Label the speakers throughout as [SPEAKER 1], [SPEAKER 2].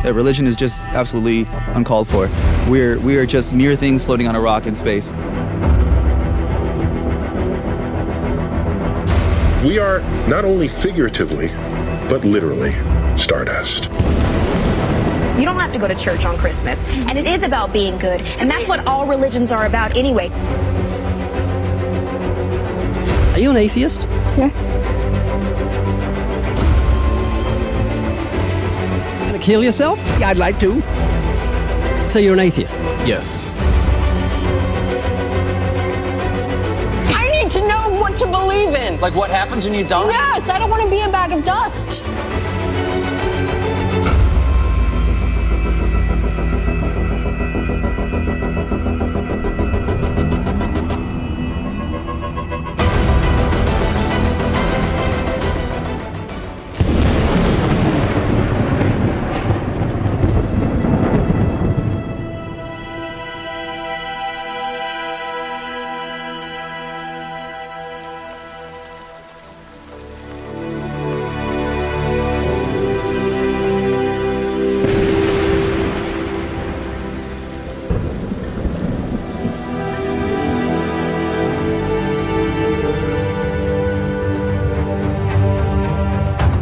[SPEAKER 1] that religion is just absolutely uncalled for. We are just mere things floating on a rock in space.
[SPEAKER 2] We are not only figuratively, but literally stardust.
[SPEAKER 3] You don't have to go to church on Christmas, and it is about being good, and that's what all religions are about anyway.
[SPEAKER 4] Are you an atheist?
[SPEAKER 5] Yeah.
[SPEAKER 4] Gonna kill yourself?
[SPEAKER 5] Yeah, I'd like to.
[SPEAKER 4] So you're an atheist?
[SPEAKER 6] Yes.
[SPEAKER 7] I need to know what to believe in.
[SPEAKER 6] Like what happens when you die?
[SPEAKER 7] Yes, I don't want to be a bag of dust.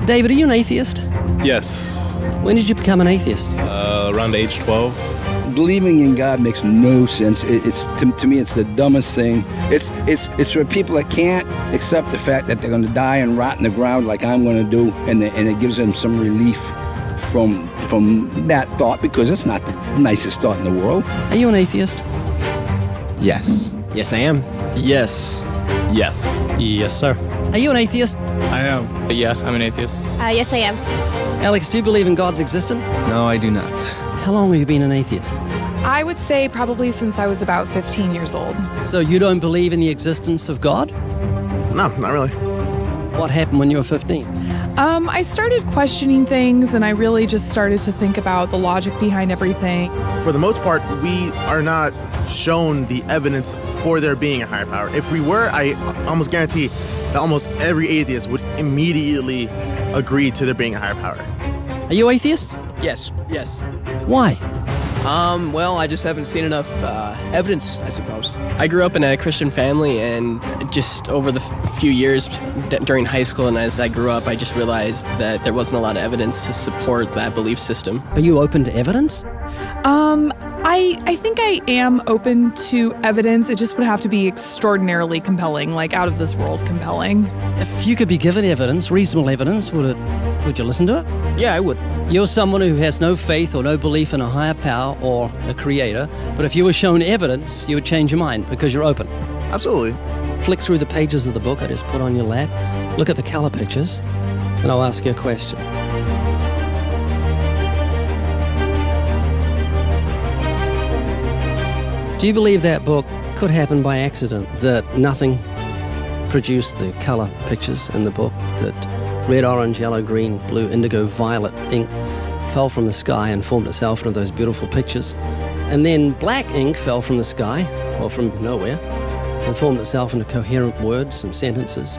[SPEAKER 4] David, are you an atheist?
[SPEAKER 8] Yes.
[SPEAKER 4] When did you become an atheist?
[SPEAKER 8] Around age 12.
[SPEAKER 5] Believing in God makes no sense. It's to me, it's the dumbest thing. It's for people that can't accept the fact that they're going to die and rot in the ground like I'm going to do, and it gives them some relief from that thought, because it's not the nicest thought in the world.
[SPEAKER 4] Are you an atheist?
[SPEAKER 6] Yes.
[SPEAKER 4] Yes, I am.
[SPEAKER 6] Yes.
[SPEAKER 8] Yes.
[SPEAKER 6] Yes, sir.
[SPEAKER 4] Are you an atheist?
[SPEAKER 8] I am.
[SPEAKER 6] Yeah, I'm an atheist.
[SPEAKER 9] Yes, I am.
[SPEAKER 4] Alex, do you believe in God's existence?
[SPEAKER 6] No, I do not.
[SPEAKER 4] How long have you been an atheist?
[SPEAKER 10] I would say probably since I was about 15 years old.
[SPEAKER 4] So you don't believe in the existence of God?
[SPEAKER 8] No, not really.
[SPEAKER 4] What happened when you were 15?
[SPEAKER 10] I started questioning things, and I really just started to think about the logic behind everything.
[SPEAKER 11] For the most part, we are not shown the evidence for there being a higher power. If we were, I almost guarantee that almost every atheist would immediately agree to there being a higher power.
[SPEAKER 4] Are you atheists?
[SPEAKER 6] Yes.
[SPEAKER 4] Why?
[SPEAKER 6] Well, I just haven't seen enough evidence, I suppose. I grew up in a Christian family, and just over the few years during high school and as I grew up, I just realized that there wasn't a lot of evidence to support that belief system.
[SPEAKER 4] Are you open to evidence?
[SPEAKER 10] I think I am open to evidence. It just would have to be extraordinarily compelling, like out of this world compelling.
[SPEAKER 4] If you could be given evidence, reasonable evidence, would you listen to it?
[SPEAKER 6] Yeah, I would.
[SPEAKER 4] You're someone who has no faith or no belief in a higher power or a creator, but if you were shown evidence, you would change your mind because you're open.
[SPEAKER 11] Absolutely.
[SPEAKER 4] Flick through the pages of the book I just put on your lap, look at the color pictures, and I'll ask you a question. Do you believe that book could happen by accident, that nothing produced the color pictures in the book, that red, orange, yellow, green, blue, indigo, violet ink fell from the sky and formed itself into those beautiful pictures, and then black ink fell from the sky, or from nowhere, and formed itself into coherent words and sentences,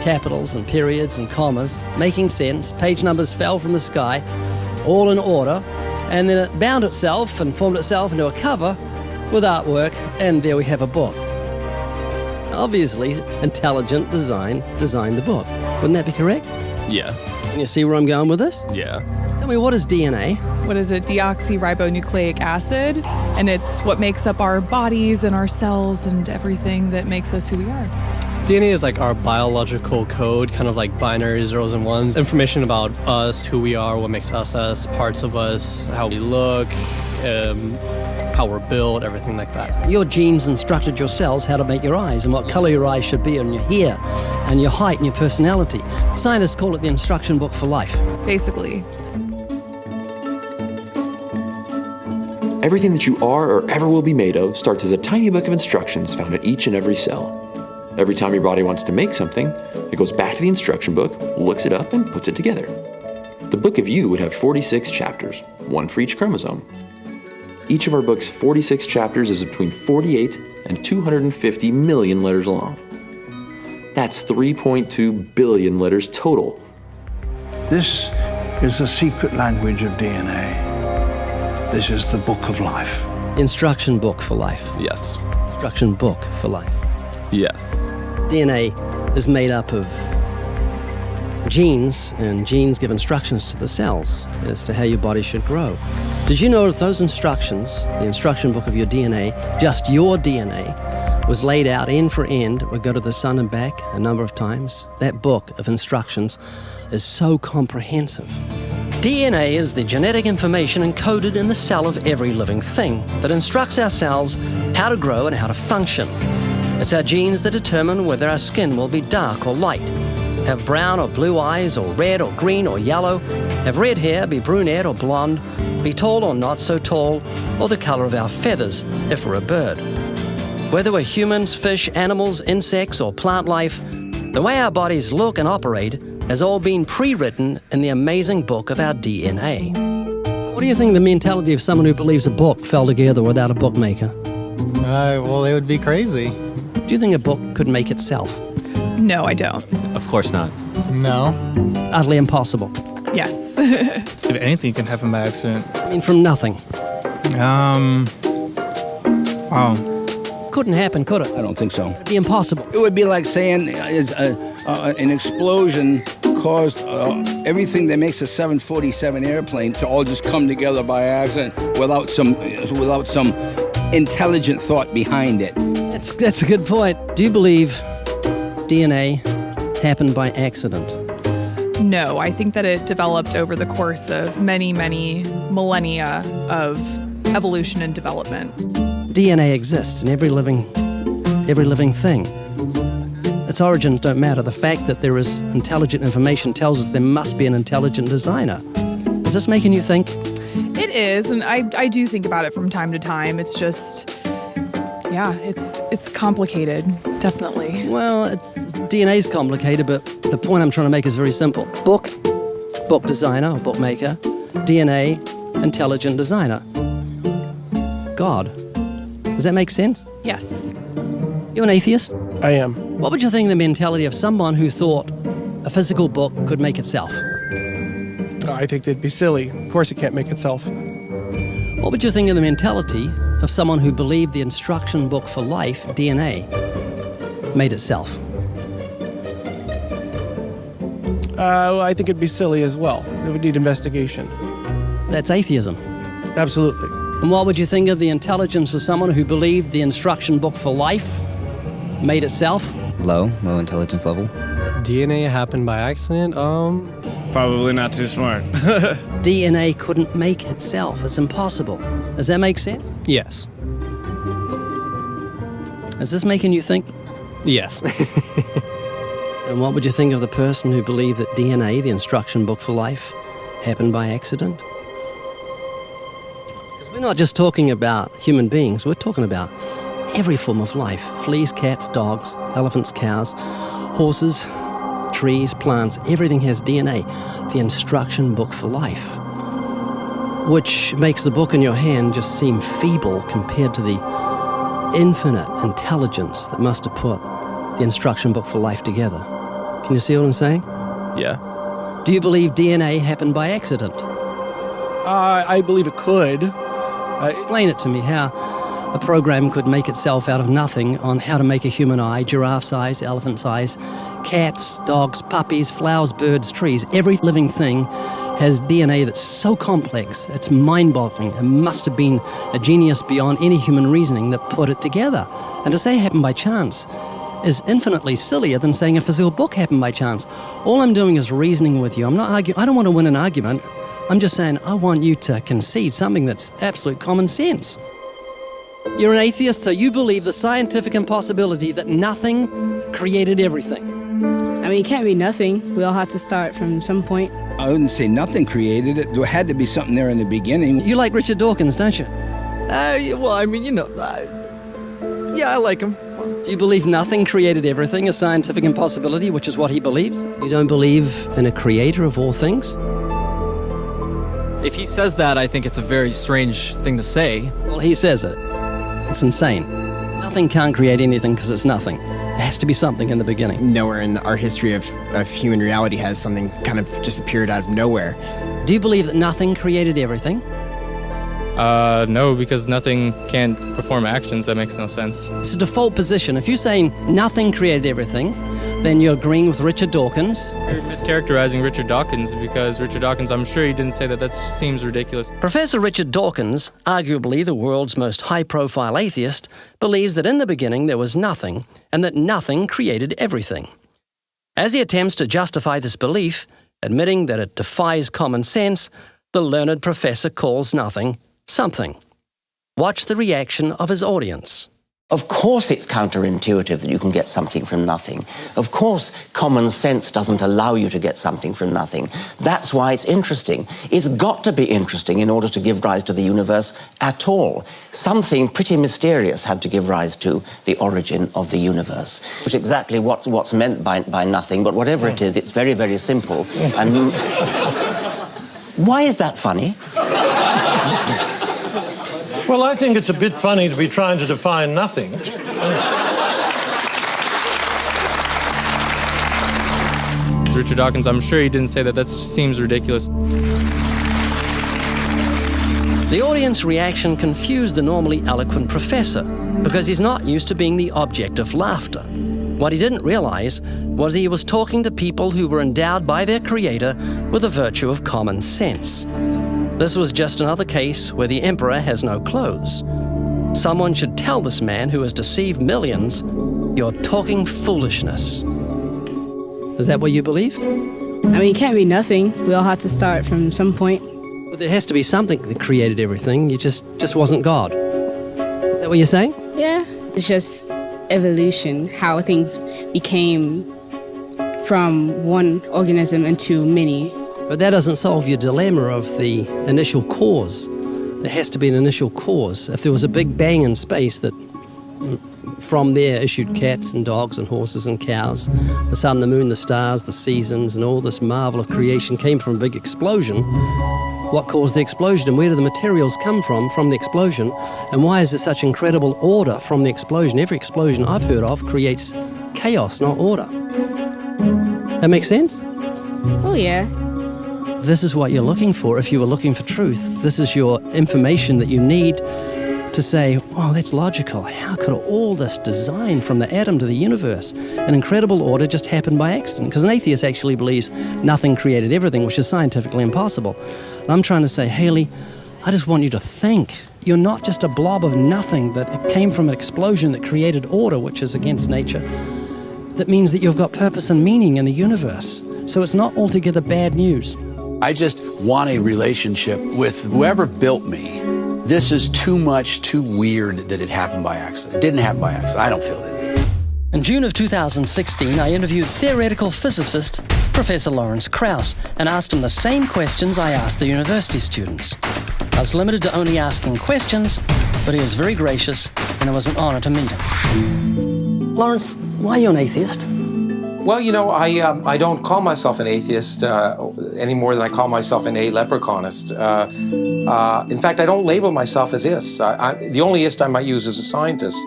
[SPEAKER 4] capitals and periods and commas, making sense, page numbers fell from the sky, all in order, and then it bound itself and formed itself into a cover with artwork, and there we have a book. Obviously, intelligent design designed the book. Wouldn't that be correct?
[SPEAKER 8] Yeah.
[SPEAKER 4] Can you see where I'm going with this?
[SPEAKER 8] Yeah.
[SPEAKER 4] Tell me, what is DNA?
[SPEAKER 10] What is it? Deoxyribonucleic acid. And it's what makes up our bodies and our cells and everything that makes us who we are.
[SPEAKER 12] DNA is like our biological code, kind of like binary zeros and ones. Information about us, who we are, what makes us, parts of us, how we look, how we're built, everything like that.
[SPEAKER 4] Your genes instructed your cells how to make your eyes and what color your eyes should be, and your hair and your height and your personality. Scientists call it the instruction book for life.
[SPEAKER 10] Basically.
[SPEAKER 13] Everything that you are or ever will be made of starts as a tiny book of instructions found in each and every cell. Every time your body wants to make something, it goes back to the instruction book, looks it up, and puts it together. The book of you would have 46 chapters, one for each chromosome. Each of our book's 46 chapters is between 48 and 250 million letters long. That's 3.2 billion letters total.
[SPEAKER 14] This is the secret language of DNA.
[SPEAKER 5] This is the book of life.
[SPEAKER 4] Instruction book for life.
[SPEAKER 8] Yes.
[SPEAKER 4] Instruction book for life.
[SPEAKER 8] Yes.
[SPEAKER 4] DNA is made up of genes, and genes give instructions to the cells as to how your body should grow. Did you know that those instructions, the instruction book of your DNA, just your DNA, was laid out end for end, would go to the sun and back a number of times? That book of instructions is so comprehensive. DNA is the genetic information encoded in the cell of every living thing that instructs our cells how to grow and how to function. It's our genes that determine whether our skin will be dark or light, have brown or blue eyes, or red or green or yellow, have red hair, be brunette or blonde, be tall or not so tall, or the color of our feathers if we're a bird. Whether we're humans, fish, animals, insects, or plant life, the way our bodies look and operate has all been pre-written in the amazing book of our DNA. What do you think the mentality of someone who believes a book fell together without a bookmaker?
[SPEAKER 9] Well, they would be crazy.
[SPEAKER 4] Do you think a book could make itself?
[SPEAKER 10] No, I don't.
[SPEAKER 8] Of course not.
[SPEAKER 9] No.
[SPEAKER 4] Utterly impossible.
[SPEAKER 10] Yes.
[SPEAKER 9] If anything can happen by accident.
[SPEAKER 4] I mean, from nothing. Couldn't happen, could it?
[SPEAKER 5] I don't think so.
[SPEAKER 4] It'd be impossible.
[SPEAKER 5] It would be like saying an explosion caused everything that makes a 747 airplane to all just come together by accident without some intelligent thought behind it.
[SPEAKER 4] That's a good point. Do you believe DNA happened by accident?
[SPEAKER 10] No, I think that it developed over the course of many, many millennia of evolution and development.
[SPEAKER 4] DNA exists in every living thing. Its origins don't matter. The fact that there is intelligent information tells us there must be an intelligent designer. Is this making you think?
[SPEAKER 10] It is, and I do think about it from time to time. It's just, yeah, it's complicated, definitely.
[SPEAKER 4] Well, DNA's complicated, but the point I'm trying to make is very simple. Book designer or bookmaker, DNA, intelligent designer. God. Does that make sense?
[SPEAKER 10] Yes.
[SPEAKER 4] You an atheist?
[SPEAKER 6] I am.
[SPEAKER 4] What would you think of the mentality of someone who thought a physical book could make itself?
[SPEAKER 6] I think they'd be silly. Of course it can't make itself.
[SPEAKER 4] What would you think of the mentality of someone who believed the instruction book for life, DNA, made itself?
[SPEAKER 6] I think it'd be silly as well. It would need investigation.
[SPEAKER 4] That's atheism.
[SPEAKER 6] Absolutely.
[SPEAKER 4] And what would you think of the intelligence of someone who believed the instruction book for life made itself?
[SPEAKER 14] Low intelligence level.
[SPEAKER 12] DNA happened by accident?
[SPEAKER 9] Probably not too smart.
[SPEAKER 4] DNA couldn't make itself. It's impossible. Does that make sense?
[SPEAKER 12] Yes.
[SPEAKER 4] Is this making you think?
[SPEAKER 12] Yes.
[SPEAKER 4] And what would you think of the person who believed that DNA, the instruction book for life, happened by accident? Because we're not just talking about human beings, we're talking about every form of life. Fleas, cats, dogs, elephants, cows, horses, trees, plants, everything has DNA, the instruction book for life, which makes the book in your hand just seem feeble compared to the infinite intelligence that must have put the instruction book for life together. Can you see what I'm saying?
[SPEAKER 8] Yeah.
[SPEAKER 4] Do you believe DNA happened by accident?
[SPEAKER 6] I believe it could.
[SPEAKER 4] Explain it to me, how a program could make itself out of nothing on how to make a human eye, giraffe size, elephant size, cats, dogs, puppies, flowers, birds, trees. Every living thing has DNA that's so complex, it's mind-boggling. It must have been a genius beyond any human reasoning that put it together. And to say it happened by chance is infinitely sillier than saying a physical book happened by chance. All I'm doing is reasoning with you. I'm not arguing. I don't want to win an argument. I'm just saying I want you to concede something that's absolute common sense. You're an atheist, so you believe the scientific impossibility that nothing created everything.
[SPEAKER 15] I mean, it can't be nothing. We all have to start from some point.
[SPEAKER 5] I wouldn't say nothing created it. There had to be something there in the beginning.
[SPEAKER 4] You like Richard Dawkins, don't you?
[SPEAKER 1] Well, I mean, yeah, I like him.
[SPEAKER 4] Do you believe nothing created everything, a scientific impossibility, which is what he believes? You don't believe in a creator of all things?
[SPEAKER 14] If he says that, I think it's a very strange thing to say.
[SPEAKER 4] Well, he says it. It's insane. Nothing can't create anything because it's nothing. There has to be something in the beginning.
[SPEAKER 16] Nowhere in our history of human reality has something kind of just appeared out of nowhere.
[SPEAKER 4] Do you believe that nothing created everything?
[SPEAKER 9] No, because nothing can perform actions. That makes no sense.
[SPEAKER 4] It's a default position. If you're saying nothing created everything, then you're agreeing with Richard Dawkins.
[SPEAKER 9] You're mischaracterizing Richard Dawkins, because Richard Dawkins, I'm sure he didn't say that. That seems ridiculous.
[SPEAKER 4] Professor Richard Dawkins, arguably the world's most high-profile atheist, believes that in the beginning there was nothing, and that nothing created everything. As he attempts to justify this belief, admitting that it defies common sense, the learned professor calls nothing something. Watch the reaction of his audience.
[SPEAKER 17] Of course it's counterintuitive that you can get something from nothing. Of course common sense doesn't allow you to get something from nothing. That's why it's interesting. It's got to be interesting in order to give rise to the universe at all. Something pretty mysterious had to give rise to the origin of the universe. Which is exactly what's meant by nothing, but whatever it is, it's very, very simple. And why is that funny?
[SPEAKER 18] Well, I think it's a bit funny to be trying to define nothing.
[SPEAKER 9] Richard Dawkins, I'm sure he didn't say that. That seems ridiculous.
[SPEAKER 4] The audience reaction confused the normally eloquent professor because he's not used to being the object of laughter. What he didn't realize was he was talking to people who were endowed by their creator with the virtue of common sense. This was just another case where the emperor has no clothes. Someone should tell this man who has deceived millions, "You're talking foolishness." Is that what you believe?
[SPEAKER 15] I mean, it can't be nothing. We all have to start from some point.
[SPEAKER 4] But there has to be something that created everything. You just wasn't God. Is that what you're saying?
[SPEAKER 15] Yeah. It's just evolution, how things became from one organism into many.
[SPEAKER 4] But that doesn't solve your dilemma of the initial cause. There has to be an initial cause. If there was a big bang in space that from there issued cats and dogs and horses and cows, the sun, the moon, the stars, the seasons, and all this marvel of creation came from a big explosion, what caused the explosion and where do the materials come from the explosion, and why is there such incredible order from the explosion? Every explosion I've heard of creates chaos, not order. That makes sense?
[SPEAKER 15] Oh, yeah.
[SPEAKER 4] This is what you're looking for if you were looking for truth. This is your information that you need to say, wow, that's logical. How could all this design from the atom to the universe, an incredible order, just happen by accident? Because an atheist actually believes nothing created everything, which is scientifically impossible. And I'm trying to say, Haley, I just want you to think. You're not just a blob of nothing that it came from an explosion that created order, which is against nature. That means that you've got purpose and meaning in the universe. So it's not altogether bad news.
[SPEAKER 19] I just want a relationship with whoever built me. This is too much, too weird that it happened by accident. It didn't happen by accident. I don't feel that.
[SPEAKER 4] In June of 2016, I interviewed theoretical physicist Professor Lawrence Krauss and asked him the same questions I asked the university students. I was limited to only asking questions, but he was very gracious, and it was an honor to meet him. Lawrence, why are you an atheist?
[SPEAKER 20] Well, you know, I don't call myself an atheist any more than I call myself an leprechaunist. In fact, I don't label myself as ist. The only ist I might use is a scientist.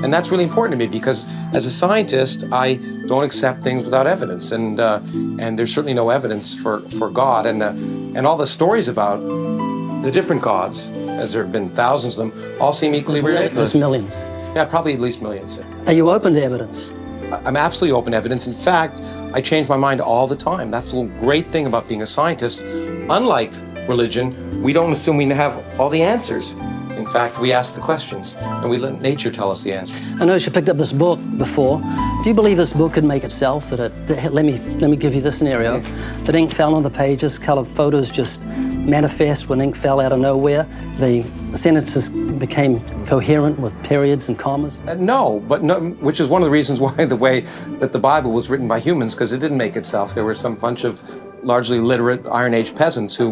[SPEAKER 20] And that's really important to me because as a scientist, I don't accept things without evidence. And there's certainly no evidence for God. And all the stories about the different gods, as there have been thousands of them, all seem equally ridiculous.
[SPEAKER 4] There's millions.
[SPEAKER 20] Yeah, probably at least millions.
[SPEAKER 4] Are you open to evidence?
[SPEAKER 20] I'm absolutely open to evidence. In fact, I change my mind all the time. That's the great thing about being a scientist. Unlike religion, we don't assume we have all the answers. In fact, we ask the questions, and we let nature tell us the answer.
[SPEAKER 4] I noticed you picked up this book before. Do you believe this book could make itself? Let me give you this scenario. That ink fell on the pages, colored photos just manifest when ink fell out of nowhere. The sentences became coherent with periods and commas?
[SPEAKER 20] No, which is one of the reasons why the way that the Bible was written by humans, because it didn't make itself. There were some bunch of largely literate Iron Age peasants who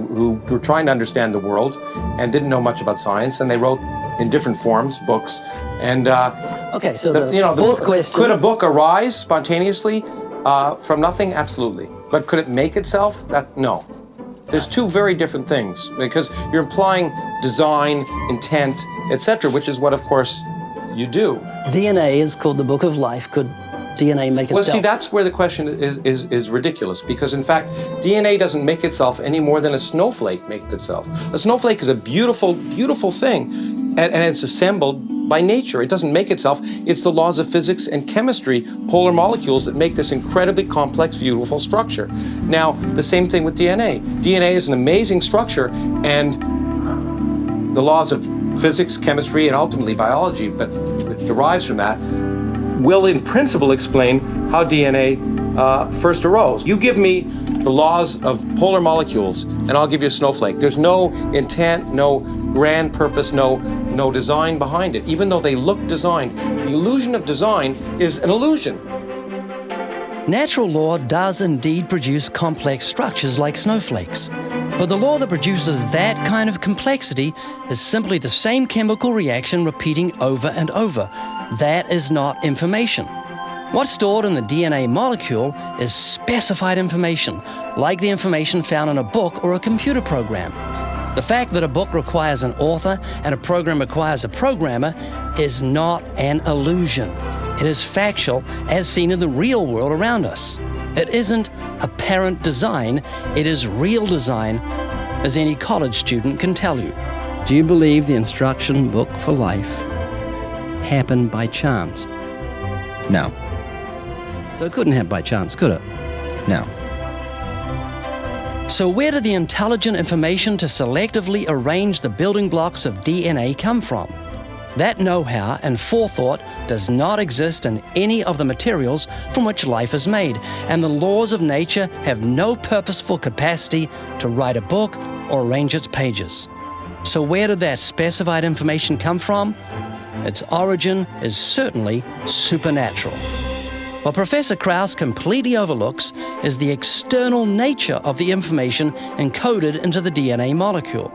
[SPEAKER 20] were trying to understand the world and didn't know much about science, and they wrote in different forms books. And
[SPEAKER 4] okay, so the fourth question:
[SPEAKER 20] could a book arise spontaneously from nothing? Absolutely. But could it make itself? No. There's two very different things, because you're implying design, intent, etc., which is what, of course, you do.
[SPEAKER 4] DNA is called the book of life. Could DNA make
[SPEAKER 20] Well,
[SPEAKER 4] itself?
[SPEAKER 20] see, that's where the question is ridiculous, because in fact, DNA doesn't make itself any more than a snowflake makes itself. A snowflake is a beautiful, beautiful thing, and it's assembled by nature. It doesn't make itself. It's the laws of physics and chemistry, polar molecules, that make this incredibly complex, beautiful structure. Now, the same thing with DNA. DNA is an amazing structure, and the laws of physics, chemistry, and ultimately biology, but which derives from that, will in principle explain how DNA first arose. You give me the laws of polar molecules, and I'll give you a snowflake. There's no intent, no grand purpose, no design behind it. Even though they look designed, the illusion of design is an illusion.
[SPEAKER 21] Natural law does indeed produce complex structures like snowflakes. But the law that produces that kind of complexity is simply the same chemical reaction repeating over and over. That is not information. What's stored in the DNA molecule is specified information, like the information found in a book or a computer program. The fact that a book requires an author and a program requires a programmer is not an illusion. It is factual as seen in the real world around us. It isn't apparent design, it is real design, as any college student can tell you.
[SPEAKER 4] Do you believe the instruction book for life happened by chance?
[SPEAKER 16] No.
[SPEAKER 4] So it couldn't happen by chance, could it?
[SPEAKER 16] No.
[SPEAKER 21] So where did the intelligent information to selectively arrange the building blocks of DNA come from? That know-how and forethought does not exist in any of the materials from which life is made, and the laws of nature have no purposeful capacity to write a book or arrange its pages. So where did that specified information come from? Its origin is certainly supernatural. What Professor Krauss completely overlooks is the external nature of the information encoded into the DNA molecule.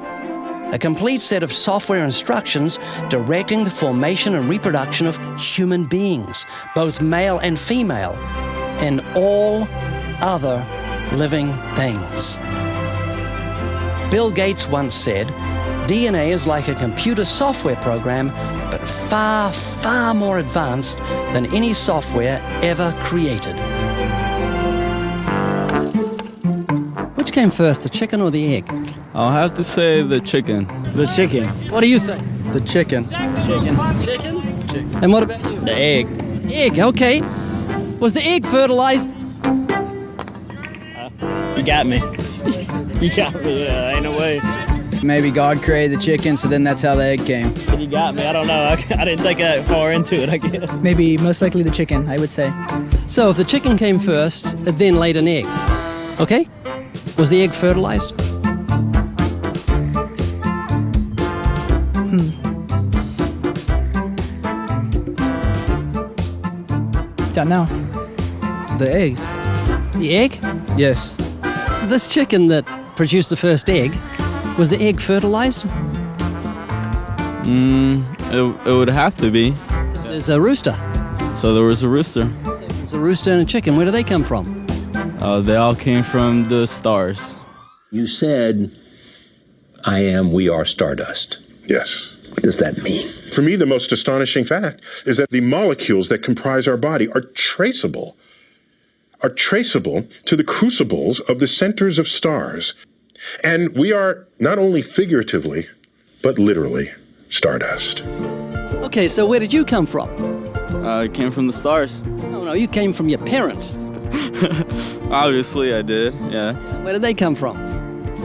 [SPEAKER 21] A complete set of software instructions directing the formation and reproduction of human beings, both male and female, and all other living things. Bill Gates once said, DNA is like a computer software program, but far, far more advanced than any software ever created.
[SPEAKER 4] Which came first, the chicken or the egg?
[SPEAKER 1] I'll have to say the chicken.
[SPEAKER 22] The chicken.
[SPEAKER 4] What do you think?
[SPEAKER 22] The chicken. Chicken.
[SPEAKER 4] Chicken? And what about you?
[SPEAKER 22] The egg.
[SPEAKER 4] Egg, okay. Was the egg fertilized?
[SPEAKER 22] You got me. You got me, ain't no way. Maybe God created the chicken, so then that's how the egg came. You got me, I don't know. I didn't think that far into it, I guess.
[SPEAKER 23] Maybe most likely the chicken, I would say.
[SPEAKER 4] So if the chicken came first, it then laid an egg, okay? Was the egg fertilized?
[SPEAKER 23] Don't know.
[SPEAKER 22] The egg.
[SPEAKER 4] The egg?
[SPEAKER 22] Yes.
[SPEAKER 4] This chicken that produced the first egg, was the egg fertilized?
[SPEAKER 1] It would have to be.
[SPEAKER 4] So there's a rooster.
[SPEAKER 1] So there was a rooster.
[SPEAKER 4] So there's a rooster and a chicken. Where do they come from?
[SPEAKER 1] They all came from the stars.
[SPEAKER 2] You said, we are stardust. Yes. What does that mean? For me, the most astonishing fact is that the molecules that comprise our body are traceable to the crucibles of the centers of stars. And we are not only figuratively, but literally stardust.
[SPEAKER 4] Okay, so where did you come from?
[SPEAKER 1] I came from the stars.
[SPEAKER 4] No, you came from your parents.
[SPEAKER 1] Obviously I did, yeah.
[SPEAKER 4] Where did they come from?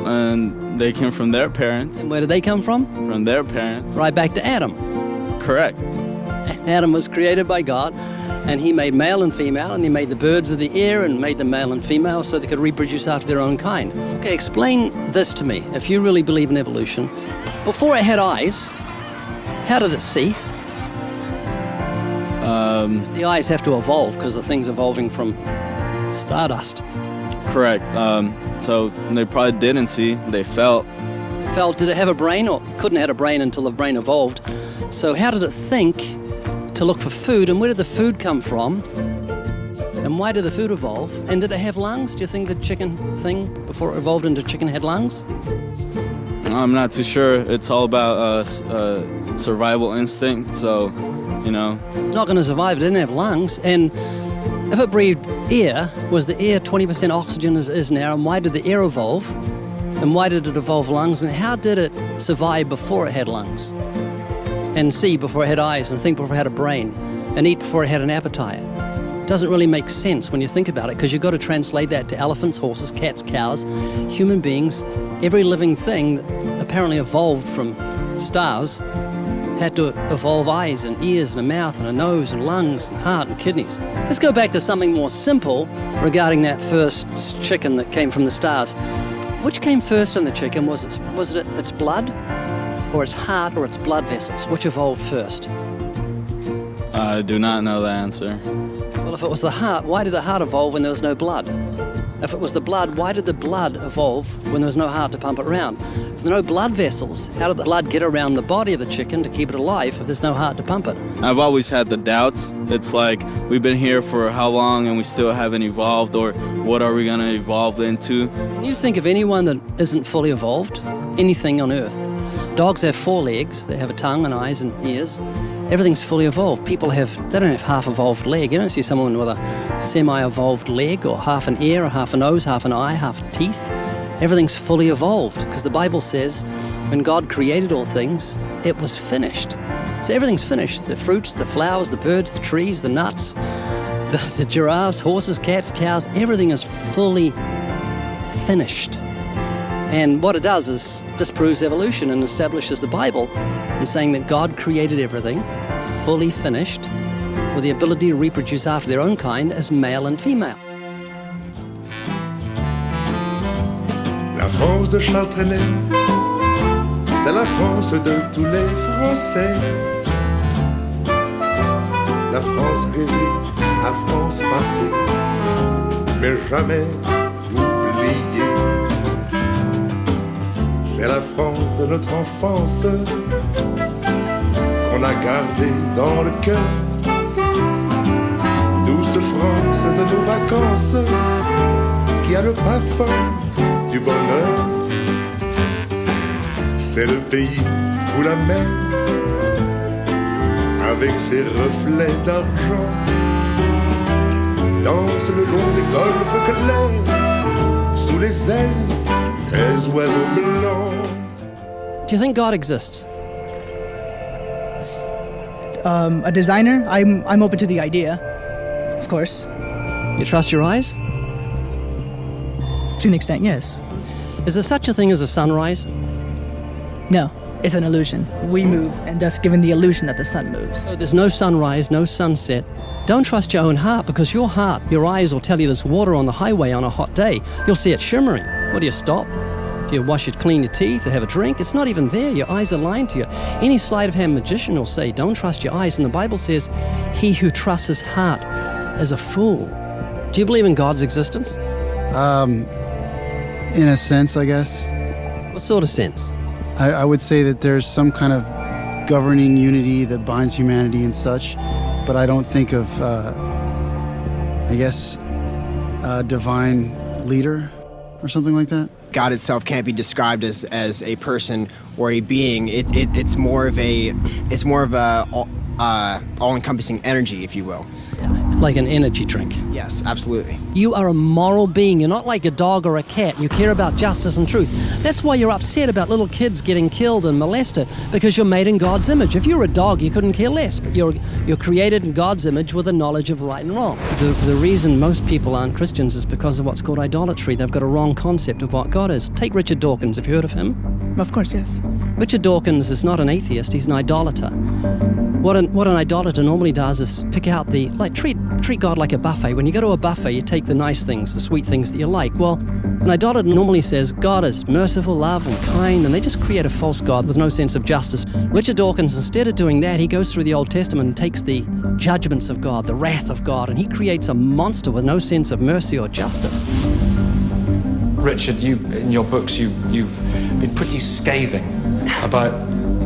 [SPEAKER 1] And they came from their parents.
[SPEAKER 4] And where did they come from?
[SPEAKER 1] From their parents.
[SPEAKER 4] Right back to Adam.
[SPEAKER 1] Correct.
[SPEAKER 4] Adam was created by God, and he made male and female, and he made the birds of the air and made them male and female so they could reproduce after their own kind. Okay, explain this to me. If you really believe in evolution, before it had eyes, how did it see? The eyes have to evolve because the thing's evolving from stardust.
[SPEAKER 1] Correct. So they probably didn't see, they felt.
[SPEAKER 4] Did it have a brain, or couldn't have had a brain until the brain evolved? So how did it think to look for food, and where did the food come from? And why did the food evolve? And did it have lungs? Do you think the chicken thing, before it evolved into chicken, had lungs?
[SPEAKER 1] I'm not too sure. It's all about survival instinct, so, you know.
[SPEAKER 4] It's not going to survive. It didn't have lungs. And If it breathed air, was the air 20% oxygen as it is now? And why did the air evolve? And why did it evolve lungs? And how did it survive before it had lungs? And see before it had eyes, and think before it had a brain, and eat before it had an appetite? It doesn't really make sense when you think about it, because you've got to translate that to elephants, horses, cats, cows, human beings. Every living thing that apparently evolved from stars had to evolve eyes and ears and a mouth and a nose and lungs and heart and kidneys. Let's go back to something more simple regarding that first chicken that came from the stars. Which came first in the chicken? Was it its blood, or its heart, or its blood vessels? Which evolved first?
[SPEAKER 3] I do not know the answer.
[SPEAKER 4] Well, if it was the heart, why did the heart evolve when there was no blood? If it was the blood, why did the blood evolve when there was no heart to pump it around? If there are no blood vessels, how did the blood get around the body of the chicken to keep it alive if there's no heart to pump it?
[SPEAKER 3] I've always had the doubts. It's like, we've been here for how long and we still haven't evolved, or what are we going to evolve into?
[SPEAKER 4] Can you think of anyone that isn't fully evolved? Anything on Earth? Dogs have 4 legs, they have a tongue and eyes and ears. Everything's fully evolved. People they don't have half-evolved leg. You don't see someone with a semi-evolved leg, or half an ear, or half a nose, half an eye, half teeth. Everything's fully evolved, because the Bible says when God created all things, it was finished. So everything's finished. The fruits, the flowers, the birds, the trees, the nuts, the giraffes, horses, cats, cows, everything is fully finished. And what it does is disproves evolution and establishes the Bible in saying that God created everything fully finished, with the ability to reproduce after their own kind as male and female.
[SPEAKER 7] La France de Charles Trenet, c'est la France de tous les Français. La France rêvée, la France passée, mais jamais oubliée. C'est la France de notre enfance qu'on a gardée dans le cœur. Douce France de nos vacances qui a le parfum du bonheur. C'est le pays où la mer, avec ses reflets d'argent, danse le long des golfes clairs sous les ailes des oiseaux blancs.
[SPEAKER 4] Do you think God exists?
[SPEAKER 23] A designer? I'm open to the idea, of course.
[SPEAKER 4] You trust your eyes?
[SPEAKER 23] To an extent, yes.
[SPEAKER 4] Is there such a thing as a sunrise?
[SPEAKER 23] No, it's an illusion. We move, and thus given the illusion that the sun moves.
[SPEAKER 4] So there's no sunrise, no sunset. Don't trust your own heart, because your heart, your eyes will tell you there's water on the highway on a hot day. You'll see it shimmering. What do you stop? Do you clean your teeth or have a drink? It's not even there. Your eyes are lying to you. Any sleight of hand magician will say, don't trust your eyes. And the Bible says, he who trusts his heart is a fool. Do you believe in God's existence?
[SPEAKER 11] In a sense, I guess.
[SPEAKER 4] What sort of sense?
[SPEAKER 11] I would say that there's some kind of governing unity that binds humanity and such, but I don't think of, I guess, a divine leader or something like that.
[SPEAKER 16] God itself can't be described as a person or a being. It's more of a all-encompassing energy, if you will.
[SPEAKER 4] Like an energy drink.
[SPEAKER 16] Yes, absolutely.
[SPEAKER 4] You are a moral being. You're not like a dog or a cat. You care about justice and truth. That's why you're upset about little kids getting killed and molested, because you're made in God's image. If you were a dog, you couldn't care less, but you're created in God's image with a knowledge of right and wrong. The reason most people aren't Christians is because of what's called idolatry. They've got a wrong concept of what God is. Take Richard Dawkins. Have you heard of him?
[SPEAKER 23] Of course, yes.
[SPEAKER 4] Richard Dawkins is not an atheist. He's an idolater. What an idolater normally does is pick out treat God like a buffet. When you go to a buffet, you take the nice things, the sweet things that you like. Well, an idolater normally says God is merciful, love, and kind, and they just create a false God with no sense of justice. Richard Dawkins, instead of doing that, he goes through the Old Testament and takes the judgments of God, the wrath of God, and he creates a monster with no sense of mercy or justice.
[SPEAKER 24] Richard, in your books, you've been pretty scathing about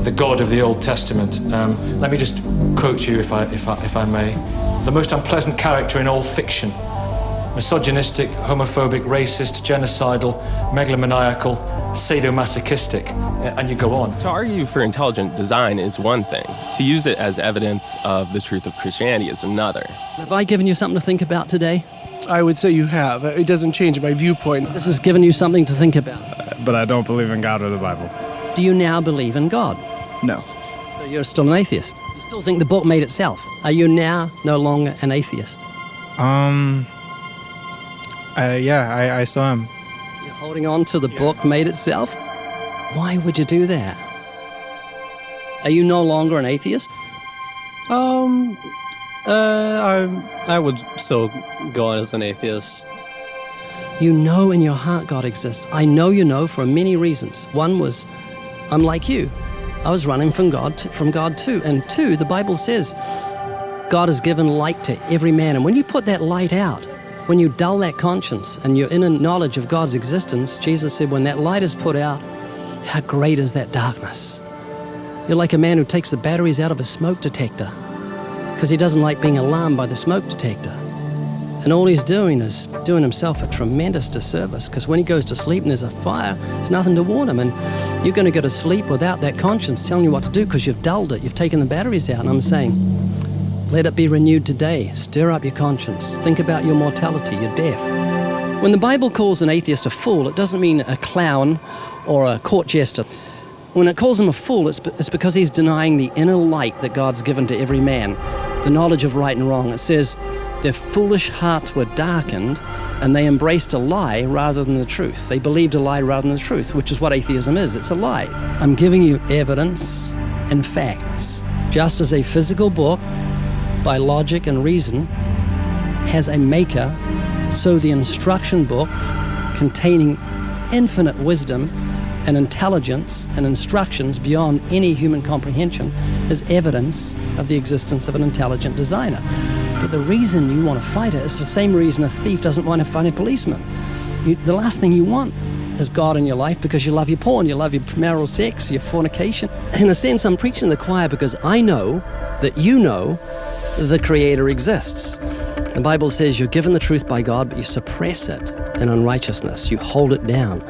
[SPEAKER 24] the God of the Old Testament. Let me just quote you, if I may. The most unpleasant character in all fiction misogynistic, homophobic, racist, genocidal, megalomaniacal, sadomasochistic, and you go on.
[SPEAKER 8] To argue for intelligent design is one thing. To use it as evidence of the truth of Christianity is another.
[SPEAKER 4] Have I given you something to think about today?
[SPEAKER 10] I would say you have. It doesn't change my viewpoint.
[SPEAKER 4] This has given you something to think about.
[SPEAKER 12] But I don't believe in God or the Bible.
[SPEAKER 4] Do you now believe in God?
[SPEAKER 12] No.
[SPEAKER 4] So you're still an atheist? You still think the book made itself? Are you now no longer an atheist?
[SPEAKER 12] Yeah, I still am.
[SPEAKER 4] You're holding on to the book made itself? Why would you do that? Are you no longer an atheist?
[SPEAKER 13] I would still go on as an atheist.
[SPEAKER 4] You know in your heart God exists. I know you know for many reasons. One was, I'm like you. I was running from God too. And two, the Bible says God has given light to every man. And when you put that light out, when you dull that conscience and you're in a knowledge of God's existence, Jesus said, when that light is put out, how great is that darkness? You're like a man who takes the batteries out of a smoke detector because he doesn't like being alarmed by the smoke detector. And all he's doing is doing himself a tremendous disservice, because when he goes to sleep and there's a fire, there's nothing to warn him. And you're going to go to sleep without that conscience telling you what to do because you've dulled it. You've taken the batteries out. And I'm saying, let it be renewed today. Stir up your conscience. Think about your mortality, your death. When the Bible calls an atheist a fool, it doesn't mean a clown or a court jester. When it calls him a fool, it's because he's denying the inner light that God's given to every man, the knowledge of right and wrong. It says, their foolish hearts were darkened, and they embraced a lie rather than the truth. They believed a lie rather than the truth, which is what atheism is. It's a lie. I'm giving you evidence and facts. Just as a physical book, by logic and reason, has a maker, so the instruction book, containing infinite wisdom and intelligence and instructions beyond any human comprehension, is evidence of the existence of an intelligent designer. But the reason you want to fight it is the same reason a thief doesn't want to fight a policeman. The last thing you want is God in your life, because you love your porn, you love your premarital sex, your fornication. In a sense, I'm preaching to the choir because I know that you know the Creator exists. The Bible says you're given the truth by God, but you suppress it in unrighteousness. You hold it down.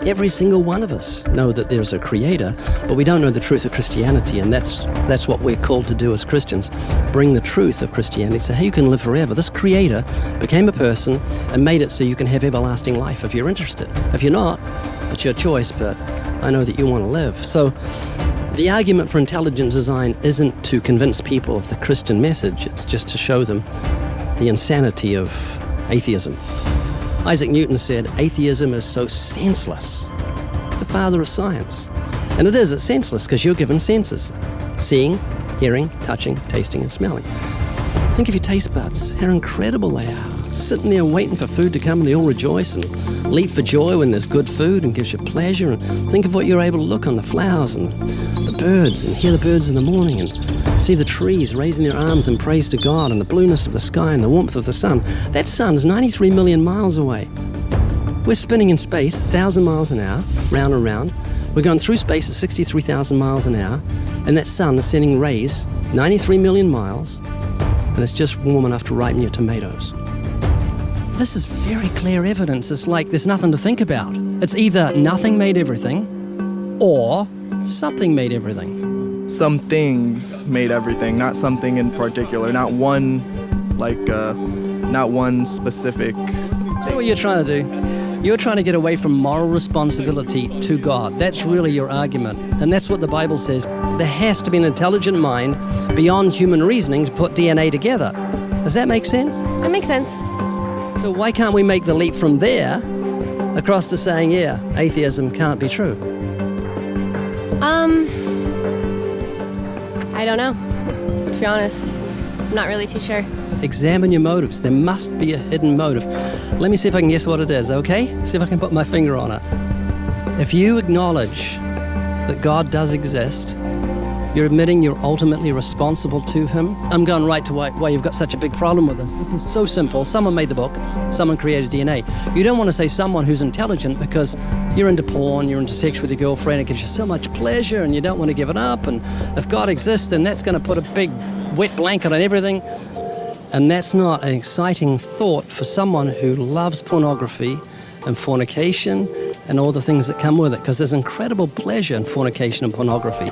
[SPEAKER 4] Every single one of us know that there's a Creator, but we don't know the truth of Christianity, and that's what we're called to do as Christians. Bring the truth of Christianity, so hey, you can live forever. This Creator became a person and made it so you can have everlasting life if you're interested. If you're not, it's your choice, but I know that you want to live. So the argument for intelligent design isn't to convince people of the Christian message, it's just to show them the insanity of atheism. Isaac Newton said, atheism is so senseless. It's the father of science. And it is, it's senseless because you're given senses. Seeing, hearing, touching, tasting, and smelling. Think of your taste buds, how incredible they are. Sitting there waiting for food to come and they all rejoice and leap for joy when there's good food and gives you pleasure. And think of what you're able to look on the flowers and the birds and hear the birds in the morning and see the trees raising their arms in praise to God and the blueness of the sky and the warmth of the sun. That sun's 93 million miles away. We're spinning in space 1,000 miles an hour, round and round. We're going through space at 63,000 miles an hour, and that sun is sending rays 93 million miles, and it's just warm enough to ripen your tomatoes. This is very clear evidence. It's like there's nothing to think about. It's either nothing made everything, or something made everything.
[SPEAKER 25] Some things made everything, not something in particular, not one specific thing.
[SPEAKER 4] You know what you're trying to do? You're trying to get away from moral responsibility to God. That's really your argument. And that's what the Bible says. There has to be an intelligent mind beyond human reasoning to put DNA together. Does that make sense?
[SPEAKER 26] That makes sense.
[SPEAKER 4] So why can't we make the leap from there across to saying, yeah, atheism can't be true?
[SPEAKER 26] I don't know, to be honest. I'm not really too sure.
[SPEAKER 4] Examine your motives. There must be a hidden motive. Let me see if I can guess what it is, okay? See if I can put my finger on it. If you acknowledge that God does exist, you're admitting you're ultimately responsible to Him. I'm going right to why you've got such a big problem with this. This is so simple. Someone made the book. Someone created DNA. You don't want to say someone who's intelligent because you're into porn, you're into sex with your girlfriend, it gives you so much pleasure and you don't want to give it up. And if God exists, then that's going to put a big wet blanket on everything. And that's not an exciting thought for someone who loves pornography and fornication and all the things that come with it, because there's incredible pleasure in fornication and pornography.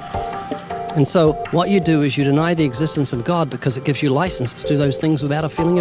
[SPEAKER 4] And so what you do is you deny the existence of God because it gives you license to do those things without a feeling of